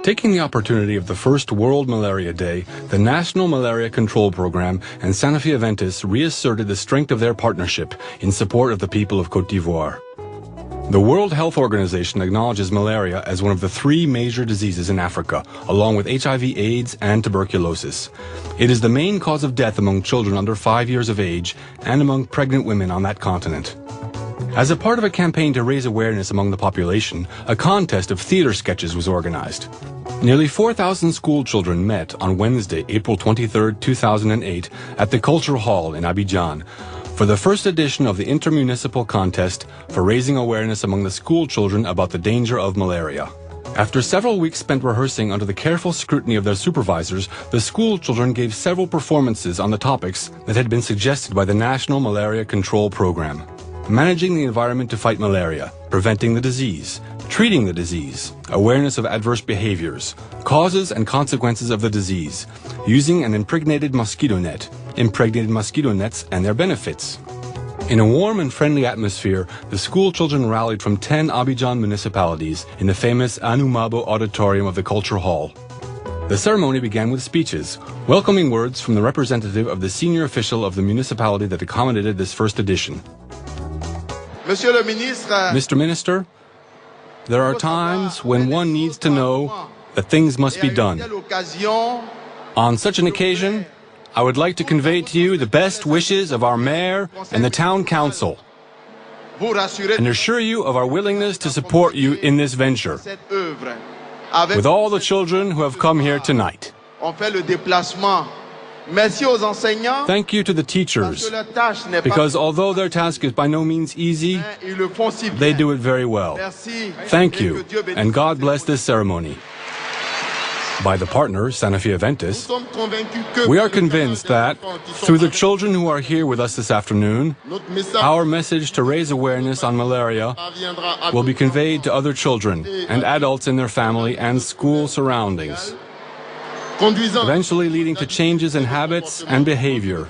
Taking the opportunity of the first World Malaria Day, the National Malaria Control Program and Sanofi Aventis reasserted the strength of their partnership in support of the people of Cote d'Ivoire. The World Health Organization acknowledges malaria as one of the 3 major diseases in Africa, along with HIV/AIDS and tuberculosis. It is the main cause of death among children under 5 years of age and among pregnant women on that continent. As a part of a campaign to raise awareness among the population, a contest of theater sketches was organized. Nearly 4,000 school children met on Wednesday, April 23, 2008, at the Cultural Hall in Abidjan for the first edition of the intermunicipal contest for raising awareness among the school children about the danger of malaria. After several weeks spent rehearsing under the careful scrutiny of their supervisors, the school children gave several performances on the topics that had been suggested by the National Malaria Control Program. Managing the environment to fight malaria, preventing the disease, treating the disease, awareness of adverse behaviors, causes and consequences of the disease, using an impregnated mosquito nets and their benefits. In a warm and friendly atmosphere, the school children rallied from 10 Abidjan municipalities in the famous Anoumabo Auditorium of the Cultural Hall. The ceremony began with speeches, welcoming words from the representative of the senior official of the municipality that accommodated this first edition. Mr. Minister, there are times when one needs to know that things must be done. On such an occasion, I would like to convey to you the best wishes of our mayor and the town council, and assure you of our willingness to support you in this venture, with all the children who have come here tonight. Thank you to the teachers, because although their task is by no means easy, they do it very well. Thank you, and God bless this ceremony. By the partner, Sanofi Aventis, we are convinced that, through the children who are here with us this afternoon, our message to raise awareness on malaria will be conveyed to other children and adults in their family and school surroundings, eventually leading to changes in habits and behavior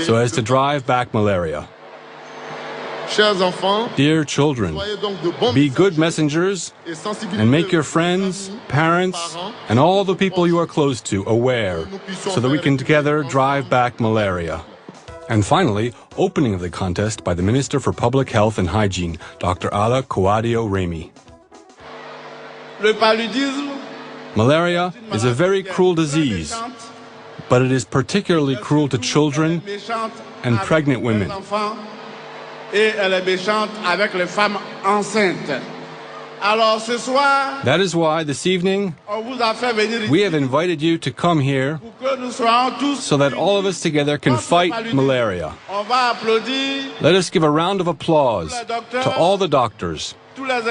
so as to drive back malaria. Dear children, be good messengers and make your friends, parents, and all the people you are close to aware so that we can together drive back malaria. And finally, opening of the contest by the Minister for Public Health and Hygiene, Dr. Ala Kouadio Remy. Malaria is a very cruel disease, but it is particularly cruel to children and pregnant women. That is why this evening we have invited you to come here so that all of us together can fight malaria. Let us give a round of applause to all the doctors,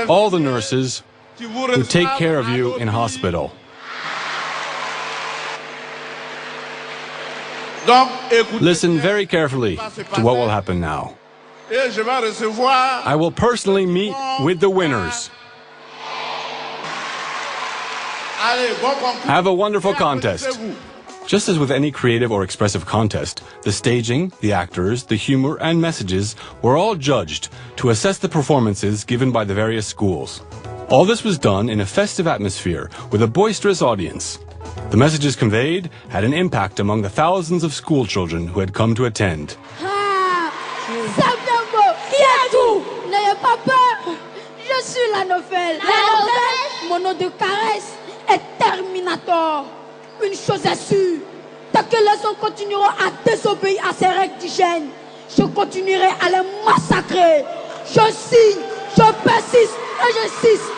all the nurses who take care of you in hospital. Listen very carefully to what will happen now. I will personally meet with the winners. Have a wonderful contest. Just as with any creative or expressive contest, the staging, the actors, the humor, and messages were all judged to assess the performances given by the various schools. All this was done in a festive atmosphere with a boisterous audience. The messages conveyed had an impact among the thousands of school children who had come to attend. N'ayez pas peur, je suis la nouvelle. La nouvelle, mon nom de caresse est Terminator. Une chose est sûre, tant que les hommes continueront à désobéir à ces règles d'hygiène, je continuerai à les massacrer. Je signe, je persiste et je cisse.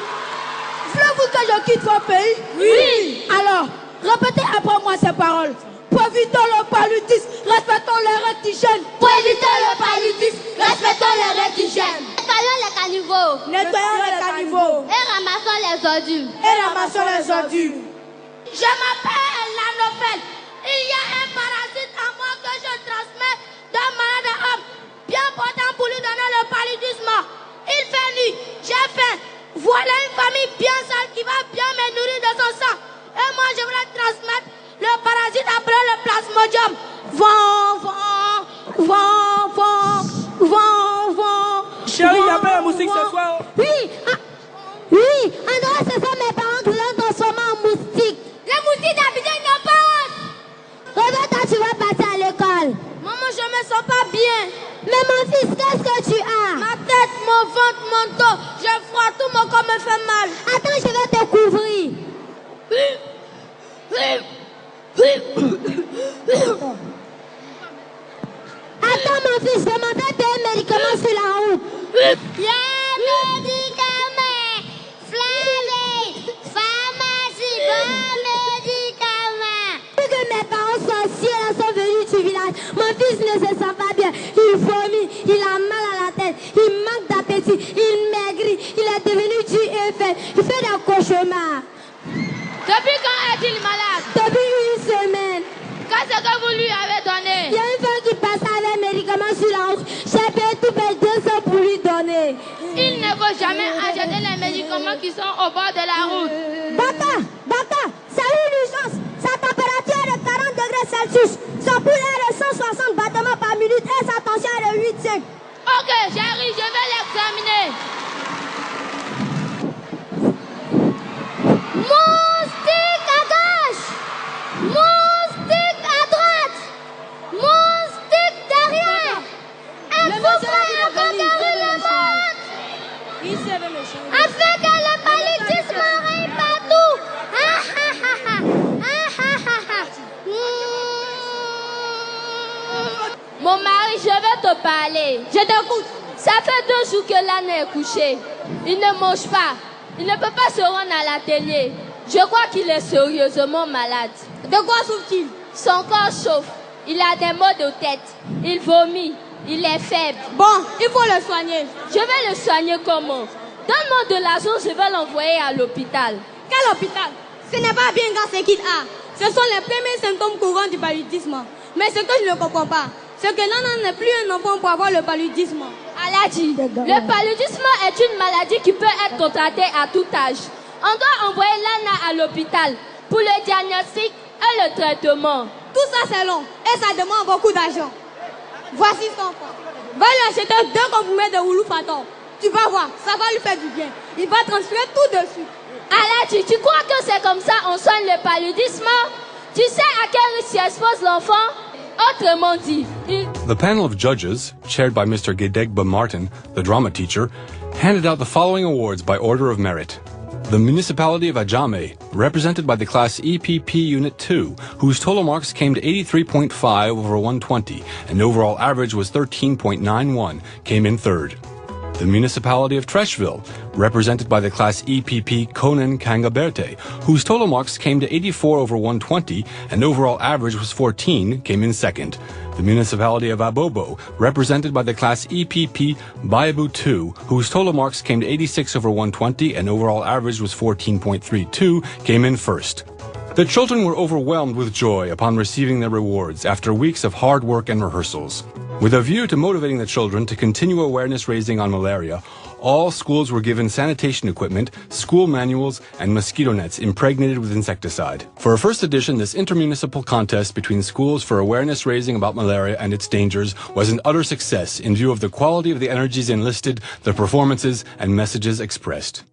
Voulez-vous que je quitte votre pays? Oui. Alors, répétez après moi ces paroles. Pour éviter le paludisme, respectons les règles d'hygiène. Pour éviter le paludisme, respectons les règles d'hygiène. Nettoyons les caniveaux. Nettoyons les caniveaux. Et ramassons les ordures. Et ramassons les ordures. Je m'appelle Lanofel. Il y a un parasite en moi que je transmets d'un malade à homme. Bien portant pour lui donner le paludisme. Il fait nuit, j'ai faim. Voilà une famille bien sale qui va bien me nourrir de son sang. Et moi je vais la transmettre. Le parasite après le plasmodium. Chérie, il y a pas la musique ce soir. Oui, oui, on dirait que ce sont mes parents qui l'ont transformé en moustiques. me sens pas bien. Mais mon fils, qu'est-ce que tu as? Ma tête, mon ventre, mon dos. J'ai froid, tout mon corps me fait mal. Attends, je vais te couvrir. Attends, mon fils, je m'en vais payer un médicament sur la route. Y'a médicament, flamé, pharmacie, bon médicament. Depuis que mes parents sorciers sont venus du village, mon fils ne se sent pas bien. Il vomit, il a mal à la tête, il manque d'appétit, il maigrit, il est devenu dur et faible. Il fait des cauchemars. Depuis quand est-il malade? Depuis une semaine. Qu'est-ce que vous lui avez donné? Il y a une femme qui passait avec un médicament sur la route. J'ai payé tout payé 200 pour lui donner. Il ne faut jamais acheter les médicaments qui sont au bord de la route. Docteur, c'est une urgence. Sa température est de 40 degrés Celsius. Son pouls est de 160 battements par minute et sa tension est de 8,5. Ok, j'arrive, je vais l'examiner. Moustique à gauche, moustique à droite, moustique derrière. Êtes-vous prêts à conquérir le monde? Afin que le paludisme règne partout. Mon mari, je vais te parler. Je t'écoute. Ça fait 2 jours que l'âne est couché. Il ne mange pas. Il ne peut pas se rendre à l'atelier. Je crois qu'il est sérieusement malade. De quoi souffre-t-il? Son corps chauffe. Il a des maux de tête. Il vomit. Il est faible. Bon, il faut le soigner. Je vais le soigner comment? Donne-moi de l'argent, je vais l'envoyer à l'hôpital. Quel hôpital? Ce n'est pas bien grave ce qu'il a. Ce sont les premiers symptômes courants du paludisme. Mais ce que je ne comprends pas, c'est que l'âne n'est plus un enfant pour avoir le paludisme. Aladi, le paludisme est une maladie qui peut être contractée à tout âge. On doit envoyer l'âne à l'hôpital pour le diagnostic et le traitement. Tout ça c'est long et ça demande beaucoup d'argent. Voici son enfant. Va lui acheter 2 comprimés de Rouloufator. Tu vas voir, ça va lui faire du bien. Il va transpirer tout de suite. Aladi, tu crois que c'est comme ça on soigne le paludisme? Tu sais à quel risque expose l'enfant? Autrement dit, The panel of judges, chaired by Mr. Gedegba Martin, the drama teacher, handed out the following awards by order of merit. The municipality of Ajame, represented by the class EPP Unit 2, whose total marks came to 83.5 over 120, and overall average was 13.91, came in third. The municipality of Treshville, represented by the class EPP Conan Kangaberte, whose total marks came to 84 over 120 and overall average was 14, came in second. The municipality of Abobo, represented by the class EPP Bayabu 2, whose total marks came to 86 over 120 and overall average was 14.32, came in first. The children were overwhelmed with joy upon receiving their rewards after weeks of hard work and rehearsals. With a view to motivating the children to continue awareness raising on malaria, all schools were given sanitation equipment, school manuals, and mosquito nets impregnated with insecticide. For a first edition, this intermunicipal contest between schools for awareness raising about malaria and its dangers was an utter success in view of the quality of the energies enlisted, the performances, and messages expressed.